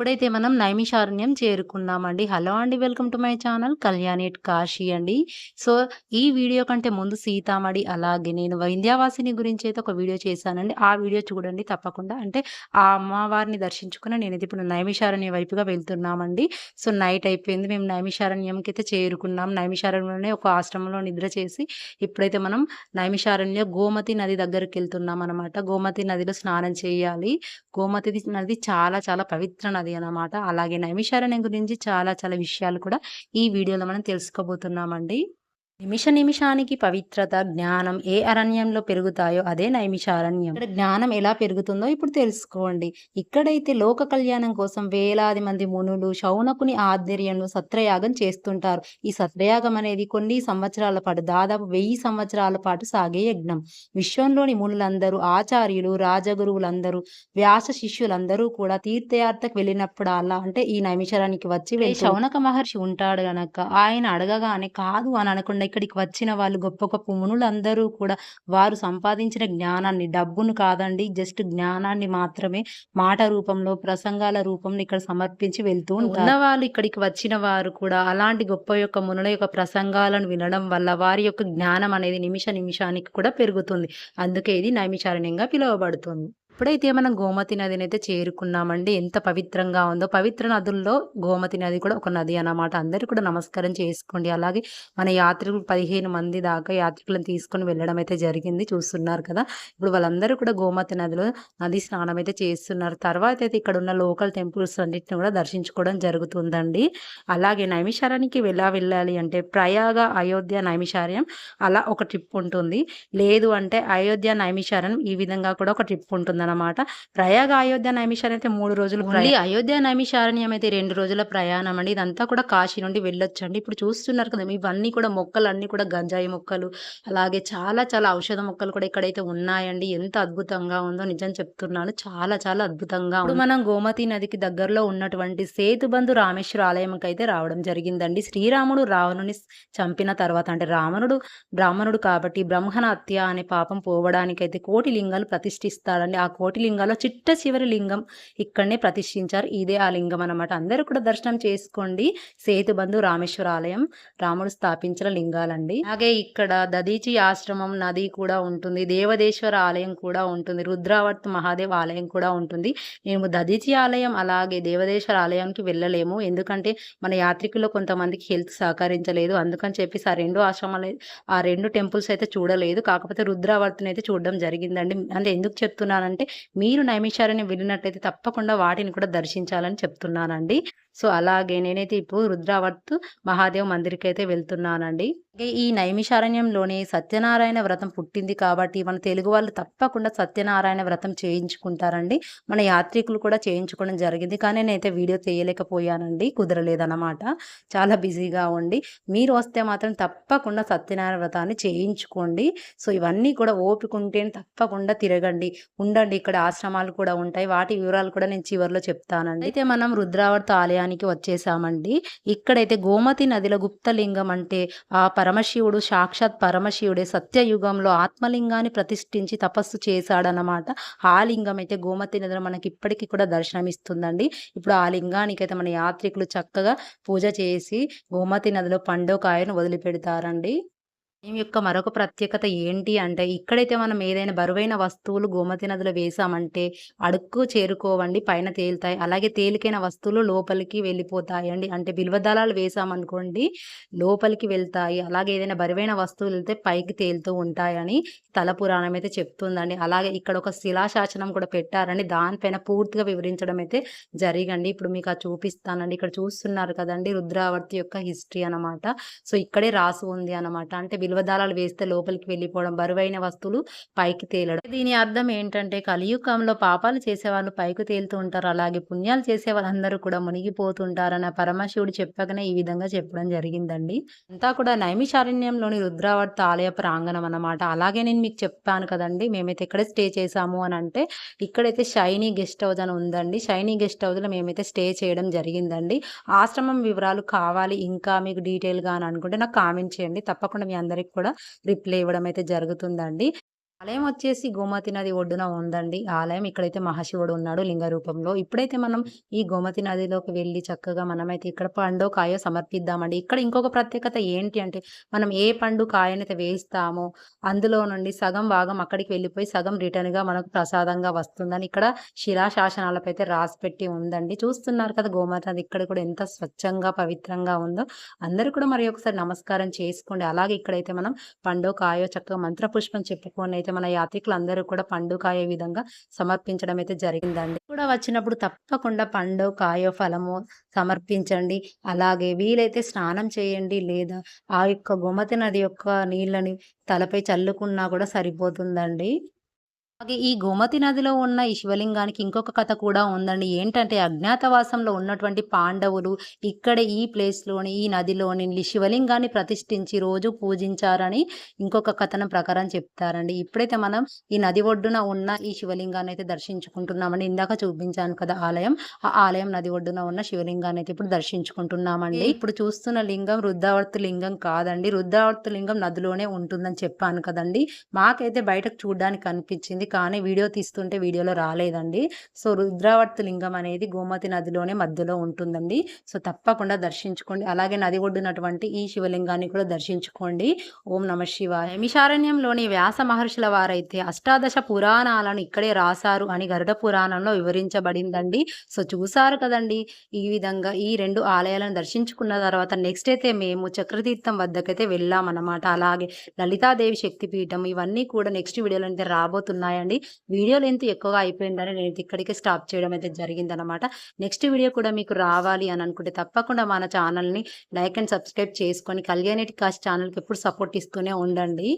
ఇప్పుడైతే మనం నైమిషారణ్యం చేరుకున్నామండి. హలో అండి. Welcome to my channel Kalyani at Kashi అండి. సో, ఈ వీడియో కంటే ముందు సీతామఢి అలాగే నేను వింధ్యావాసిని గురించి అయితే ఒక వీడియో చేశానండి. ఆ వీడియో చూడండి తప్పకుండా. అంటే ఆ అమ్మవారిని దర్శించుకొని నేనైతే ఇప్పుడు నైమిషారణ్యం వైపుగా వెళ్తున్నామండి. సో, నైట్ అయిపోయింది. మేము నైమిషారణ్యంకైతే చేరుకున్నాం. నైమిషారణ్యంలోనే ఒక ఆశ్రమంలో నిద్ర చేసి ఇప్పుడైతే మనం నైమిషారణ్యం గోమతి నది దగ్గరికెళ్తున్నామనమాట. గోమతి నదిలో స్నానం చేయాలి. గోమతి నది చాలా చాలా పవిత్ర నది అన్నమాట. అలాగే నైమిషారణ్యం గురించి చాలా చాలా విషయాలు కూడా ఈ వీడియోలో మనం తెలుసుకోబోతున్నామండి. నిమిష నిమిషానికి పవిత్రత, జ్ఞానం ఏ అరణ్యంలో పెరుగుతాయో అదే నైమిషారణ్యం. ఇక్కడ జ్ఞానం ఎలా పెరుగుతుందో ఇప్పుడు తెలుసుకోండి. ఇక్కడైతే లోక కళ్యాణం కోసం వేలాది మంది మునులు శౌనకుని ఆధ్వర్యంలో సత్రయాగం చేస్తుంటారు. ఈ సత్రయాగం అనేది కొన్ని సంవత్సరాల పాటు దాదాపు 1000 సంవత్సరాల పాటు సాగే యజ్ఞం. విశ్వంలోని మునులందరూ, ఆచార్యులు, రాజగురువులందరూ, వ్యాస శిష్యులందరూ కూడా తీర్థయాత్రకు వెళ్ళినప్పుడల్లా అంటే ఈ నైమిషారణ్యానికి వచ్చి శౌనక మహర్షి ఉంటాడు గనక ఆయన అడగగానే కాదు అని అనకుండా ఇక్కడికి వచ్చిన వాళ్ళు గొప్ప గొప్ప మునులందరూ కూడా వారు సంపాదించిన జ్ఞానాన్ని, డబ్బును కాదండి, జస్ట్ జ్ఞానాన్ని మాత్రమే మాట రూపంలో, ప్రసంగాల రూపంలో ఇక్కడ సమర్పించి వెళ్తూ ఉంటారు. ఉన్నవాళ్ళు ఇక్కడికి వచ్చిన వారు కూడా అలాంటి గొప్ప యొక్క మునుల యొక్క ప్రసంగాలను వినడం వల్ల వారి యొక్క జ్ఞానం అనేది నిమిష నిమిషానికి కూడా పెరుగుతుంది. అందుకే ఇది నైమిషారణ్యంగా పిలువబడుతుంది. ఇప్పుడైతే మనం గోమతి నదినైతే చేరుకున్నామండి. ఎంత పవిత్రంగా ఉందో. పవిత్ర నదుల్లో గోమతి నది కూడా ఒక నది అన్నమాట. అందరూ కూడా నమస్కారం చేసుకోండి. అలాగే మన యాత్రికులు 15 మంది దాకా యాత్రికులను తీసుకొని వెళ్ళడం అయితే జరిగింది. చూస్తున్నారు కదా. ఇప్పుడు వాళ్ళందరూ కూడా గోమతి నదిలో నది స్నానం అయితే చేస్తున్నారు. తర్వాత అయితే ఇక్కడ ఉన్న లోకల్ టెంపుల్స్ అన్నిటిని కూడా దర్శించుకోవడం జరుగుతుందండి. అలాగే నైమిషారణ్యానికి ఎలా వెళ్ళాలి అంటే ప్రయాగ, అయోధ్య, నైమిషారణ్యం అలా ఒక ట్రిప్ ఉంటుంది. లేదు అంటే అయోధ్య, నైమిషారణ్యం ఈ విధంగా కూడా ఒక ట్రిప్ ఉంటుంది. అనమాట. ప్రయాగ, అయోధ్య, నైమిషారణ్యం అయితే 3 రోజులు. అయోధ్య, నైమిషారణ్యం అయితే 2 రోజుల ప్రయాణం అండి. ఇదంతా కూడా కాశీ నుండి వెళ్ళొచ్చండి. ఇప్పుడు చూస్తున్నారు కదా ఇవన్నీ కూడా మొక్కలన్నీ కూడా గంజాయి మొక్కలు, అలాగే చాలా చాలా ఔషధ మొక్కలు కూడా ఇక్కడైతే ఉన్నాయండి. ఎంత అద్భుతంగా ఉందో నిజం చెప్తున్నాను. చాలా చాలా అద్భుతంగా ఉంది. మనం గోమతి నదికి దగ్గరలో ఉన్నటువంటి సేతుబంధు రామేశ్వర ఆలయంకి అయితే రావడం జరిగిందండి. శ్రీరాముడు రావణుని చంపిన తర్వాత అంటే రావణుడు బ్రాహ్మణుడు కాబట్టి బ్రహ్మణ హత్య అనే పాపం పోవడానికైతే కోటి లింగాలు ప్రతిష్ఠిస్తాడండి. ఆ కోటి లింగాల్లో చిట్ట చివరి లింగం ఇక్కడనే ప్రతిష్ఠించారు. ఇదే ఆ లింగం అనమాట. అందరూ కూడా దర్శనం చేసుకోండి. సేతుబంధు రామేశ్వర ఆలయం రాముడు స్థాపించిన లింగాలండి. అలాగే ఇక్కడ దదీచి ఆశ్రమం నది కూడా ఉంటుంది. దేవదేశ్వర ఆలయం కూడా ఉంటుంది. రుద్రావర్త్ మహాదేవ్ ఆలయం కూడా ఉంటుంది. మేము దదీచి ఆలయం అలాగే దేవదేశ్వర ఆలయానికి వెళ్ళలేము. ఎందుకంటే మన యాత్రికుల్లో కొంతమందికి హెల్త్ సహకరించలేదు. అందుకని చెప్పేసి ఆ 2 ఆశ్రమాలు ఆ 2 టెంపుల్స్ అయితే చూడలేదు. కాకపోతే రుద్రావర్తిని అయితే చూడడం జరిగిందండి. అంటే ఎందుకు చెప్తున్నానంటే మీరు నైమిషారణ్యం వెళ్ళినట్లయితే తప్పకుండా వాటిని కూడా దర్శించాలని చెప్తున్నానండి. సో, అలాగే నేనైతే ఇప్పుడు రుద్రావర్త్ మహాదేవ్ మందిర్‌కి అయితే వెళ్తున్నానండి. ఈ నైమిషారణ్యంలోనే సత్యనారాయణ వ్రతం పుట్టింది కాబట్టి మన తెలుగు వాళ్ళు తప్పకుండా సత్యనారాయణ వ్రతం చేయించుకుంటారండి. మన యాత్రికులు కూడా చేయించుకోవడం జరిగింది. కానీ నేనైతే వీడియో తీయలేకపోయానండి. కుదరలేదన్నమాట. చాలా బిజీగా ఉండి. మీరు వస్తే మాత్రం తప్పకుండా సత్యనారాయణ వ్రతాన్ని చేయించుకోండి. సో, ఇవన్నీ కూడా ఓపిక ఉంటేనే తప్పకుండా తిరగండి. ఉండండి. ఇక్కడ ఆశ్రమాలు కూడా ఉంటాయి. వాటి వివరాలు కూడా నేను చివరిలో చెప్తానండి. అయితే మనం రుద్రావర్త ఆలయానికి వచ్చేసామండి. ఇక్కడైతే గోమతి నదిలో గుప్తలింగం అంటే ఆ పరమశివుడు సాక్షాత్ పరమశివుడే సత్యయుగంలో ఆత్మలింగాన్ని ప్రతిష్ఠించి తపస్సు చేశాడనమాట. ఆ లింగం అయితే గోమతి నదిలో మనకి ఇప్పటికీ కూడా దర్శనమిస్తుందండి. ఇప్పుడు ఆ లింగానికైతే మన యాత్రికులు చక్కగా పూజ చేసి గోమతి నదిలో పండో కాయను వదిలిపెడతారండి. దీని యొక్క మరొక ప్రత్యేకత ఏంటి అంటే ఇక్కడైతే మనం ఏదైనా బరువైన వస్తువులు గోమతి నదిలో వేసామంటే అడుక్కు చేరుకోవండి, పైన తేలుతాయి. అలాగే తేలికైన వస్తువులు లోపలికి వెళ్ళిపోతాయండి. అంటే బిల్వదళాలు వేసామనుకోండి లోపలికి వెళ్తాయి. అలాగే ఏదైనా బరువైన వస్తువులు వెళ్తే పైకి తేలుతూ ఉంటాయని స్థల పురాణం అయితే చెప్తుందండి. అలాగే ఇక్కడ ఒక శిలాశాసనం కూడా పెట్టారండి. దానిపైన పూర్తిగా వివరించడం అయితే జరిగండి. ఇప్పుడు మీకు అది చూపిస్తానండి. ఇక్కడ చూస్తున్నారు కదండి రుద్రావర్తి యొక్క హిస్టరీ అనమాట. సో, ఇక్కడే రాసి ఉంది అనమాట. అంటే బిల్వదళాలు వేస్తే లోపలికి వెళ్ళిపోవడం, బరువైన వస్తువులు పైకి తేలడం. దీని అర్థం ఏంటంటే కలియుగంలో పాపాలు చేసేవాళ్ళు పైకి తేలుతూ ఉంటారు. అలాగే పుణ్యాలు చేసే వాళ్ళందరూ కూడా మునిగిపోతుంటారని పరమశివుడు చెప్పగానే ఈ విధంగా చెప్పడం జరిగిందండి. అంతా కూడా నైమిషారణ్యంలోని రుద్రావర్త ఆలయ ప్రాంగణం అన్నమాట. అలాగే నేను మీకు చెప్పాను కదండి మేమైతే ఎక్కడ స్టే చేసాము అని అంటే ఇక్కడైతే షైనీ గెస్ట్ హౌస్ అని ఉందండి. షైనీ గెస్ట్ హౌస్ లో మేమైతే స్టే చేయడం జరిగిందండి. ఆశ్రమం వివరాలు కావాలి ఇంకా మీకు డీటెయిల్ గా అని అనుకుంటే నాకు కామెంట్ చేయండి. తప్పకుండా మీ అందరికీ అందరికి కూడా రిప్లై ఇవ్వడం అయితే జరుగుతుందండి. ఆలయం వచ్చేసి గోమతి నది ఒడ్డున ఉందండి. ఆలయం ఇక్కడైతే మహాశివుడు ఉన్నాడు లింగ రూపంలో. ఇప్పుడైతే మనం ఈ గోమతి నదిలోకి వెళ్లి చక్కగా మనమైతే ఇక్కడ పండో, కాయో సమర్పిద్దామండి. ఇక్కడ ఇంకొక ప్రత్యేకత ఏంటి అంటే మనం ఏ పండు, కాయనైతే వేస్తామో అందులో నుండి సగం భాగం అక్కడికి వెళ్ళిపోయి సగం రిటర్న్‌గా మనకు ప్రసాదంగా వస్తుందని ఇక్కడ శిలాశాసనాలపై అయితే రాసిపెట్టి ఉందండి. చూస్తున్నారు కదా గోమతి నది ఇక్కడ కూడా ఎంత స్వచ్ఛంగా, పవిత్రంగా ఉందో. అందరూ కూడా మరి ఒకసారి నమస్కారం చేసుకోండి. అలాగే ఇక్కడైతే మనం పండో, కాయో చక్కగా మంత్రపుష్పం చెప్పుకొని అయితే మన యాత్రికులందరూ కూడా పండు, కాయ ఈ విధంగా సమర్పించడం అయితే జరిగిందండి. కూడా వచ్చినప్పుడు తప్పకుండా పండో, కాయో, ఫలమో సమర్పించండి. అలాగే వీలైతే స్నానం చేయండి. లేదా ఆ యొక్క గోమతి నది యొక్క నీళ్ళని తలపై చల్లుకున్నా కూడా సరిపోతుందండి. అలాగే ఈ గోమతి నదిలో ఉన్న ఈ శివలింగానికి ఇంకొక కథ కూడా ఉందండి. ఏంటంటే అజ్ఞాతవాసంలో ఉన్నటువంటి పాండవులు ఇక్కడే ఈ ప్లేస్‌లోని, ఈ నదిలోని శివలింగాన్ని ప్రతిష్ఠించి రోజు పూజించారని ఇంకొక కథనం ప్రకారం చెప్తారండి. ఇప్పుడైతే మనం ఈ నది ఒడ్డున ఉన్న ఈ శివలింగాన్ని అయితే దర్శించుకుంటున్నామండి. ఇందాక చూపించాను కదా ఆలయం. ఆ ఆలయం నది ఒడ్డున ఉన్న శివలింగాన్ని అయితే ఇప్పుడు దర్శించుకుంటున్నామండి. ఇప్పుడు చూస్తున్న లింగం రుద్రావర్తి లింగం కాదండి. రుద్రావర్తి లింగం నదిలోనే ఉంటుందని చెప్పాను కదండీ! మాకైతే బయటకు చూడ్డానికి కనిపించింది. కానీ వీడియో తీస్తుంటే వీడియోలో రాలేదండి. సో, రుద్రావర్తి లింగం అనేది గోమతి నదిలోనే మధ్యలో ఉంటుందండి. సో, తప్పకుండా దర్శించుకోండి. అలాగే నది ఒడ్డునటువంటి ఈ శివలింగాన్ని కూడా దర్శించుకోండి. ఓం నమః శివాయ. నైమిషారణ్యంలోని వ్యాస మహర్షుల వారైతే అష్టాదశ పురాణాలను ఇక్కడే రాశారు అని గరుడ పురాణంలో వివరించబడిందండి. సో, చూసారు కదండీ! ఈ విధంగా ఈ 2 ఆలయాలను దర్శించుకున్న తర్వాత నెక్స్ట్ అయితే మేము చక్రతీర్థం వద్దకైతే వెళ్ళామన్నమాట. అలాగే లలితాదేవి శక్తిపీఠం ఇవన్నీ కూడా నెక్స్ట్ వీడియోలో అయితే రాబోతున్నాయండి. వీడియో లెంత్ ఎక్కువగా అయిపోయిందని నేనైతే ఇక్కడికే స్టాప్ చేయడం అయితే జరిగిందనమాట. నెక్స్ట్ వీడియో కూడా మీకు రావాలి అని అనుకుంటే తప్పకుండా మన ఛానల్‌ని లైక్ అండ్ సబ్స్క్రైబ్ చేసుకొని కళ్యాణి టికాస్ ఛానల్‌కి ఎప్పుడు సపోర్ట్ ఇస్తూనే ఉండండి.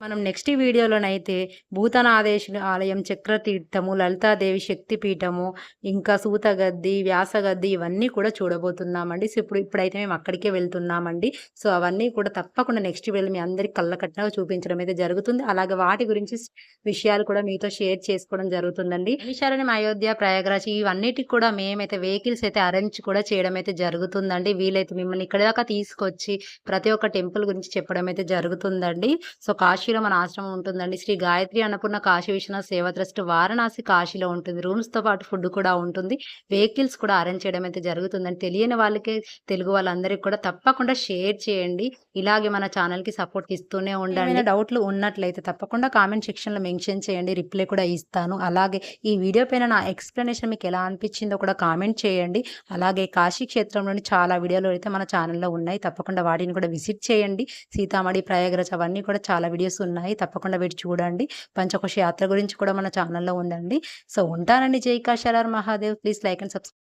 మనం నెక్స్ట్ వీడియోలోనైతే భూతనాథేశ్వరి ఆలయం, చక్రతీర్థము, లలితాదేవి శక్తిపీఠము, ఇంకా సూతగద్ది, వ్యాసగద్ది ఇవన్నీ కూడా చూడబోతున్నామండి. సో, ఇప్పుడైతే మేము అక్కడికే వెళ్తున్నామండి. సో, అవన్నీ కూడా తప్పకుండా నెక్స్ట్ వీడియోలో మీ అందరికి కళ్ళకట్టినగా చూపించడం అయితే జరుగుతుంది. అలాగే వాటి గురించి విషయాలు కూడా మీతో షేర్ చేసుకోవడం జరుగుతుందండి. నైమిషారణ్యం, అయోధ్య, ప్రయాగ్రాజ్ ఇవన్నిటికి కూడా మేమైతే వెహికల్స్ అయితే అరేంజ్ కూడా చేయడం అయితే జరుగుతుందండి. వీలైతే మిమ్మల్ని ఇక్కడి దాకా తీసుకొచ్చి ప్రతి ఒక్క టెంపుల్ గురించి చెప్పడం అయితే జరుగుతుందండి. సో, కాశీలో మన ఆశ్రమం ఉంటుందండి. శ్రీ గాయత్రి అన్నపూర్ణ కాశీ విశ్వనాథ్ సేవా ట్రస్ట్ వారణాసి కాశీలో ఉంటుంది. రూమ్స్‌తో పాటు ఫుడ్ కూడా ఉంటుంది. వెహికల్స్ కూడా అరేంజ్ చేయడం అయితే జరుగుతుందండి. తెలియని వాళ్ళకి, తెలుగు వాళ్ళందరికీ కూడా తప్పకుండా షేర్ చేయండి. ఇలాగే మన ఛానల్‌కి సపోర్ట్ ఇస్తూనే ఉండండి. ఏమైనా డౌట్లు ఉన్నట్లయితే తప్పకుండా కామెంట్ సెక్షన్‌లో మెన్షన్ చేయండి. రిప్లై కూడా ఇస్తాను. అలాగే ఈ వీడియో పైన నా ఎక్స్‌ప్లనేషన్ మీకు ఎలా అనిపించిందో కూడా కామెంట్ చేయండి. అలాగే కాశీ క్షేత్రంలోని చాలా వీడియోలు అయితే మన ఛానల్‌లో ఉన్నాయి. తప్పకుండా వాటిని కూడా విజిట్ చేయండి. సీతామఢి, ప్రయాగ్రాజ్ అవన్నీ కూడా చాలా వీడియోస్ ఉన్నాయి. తప్పకుండా వీటి చూడండి. పంచకోశ యాత్ర గురించి కూడా మన ఛానల్‌లో ఉందండి. సో, ఉంటానండి. జై Kashi her Mahadev. Please like and subscribe.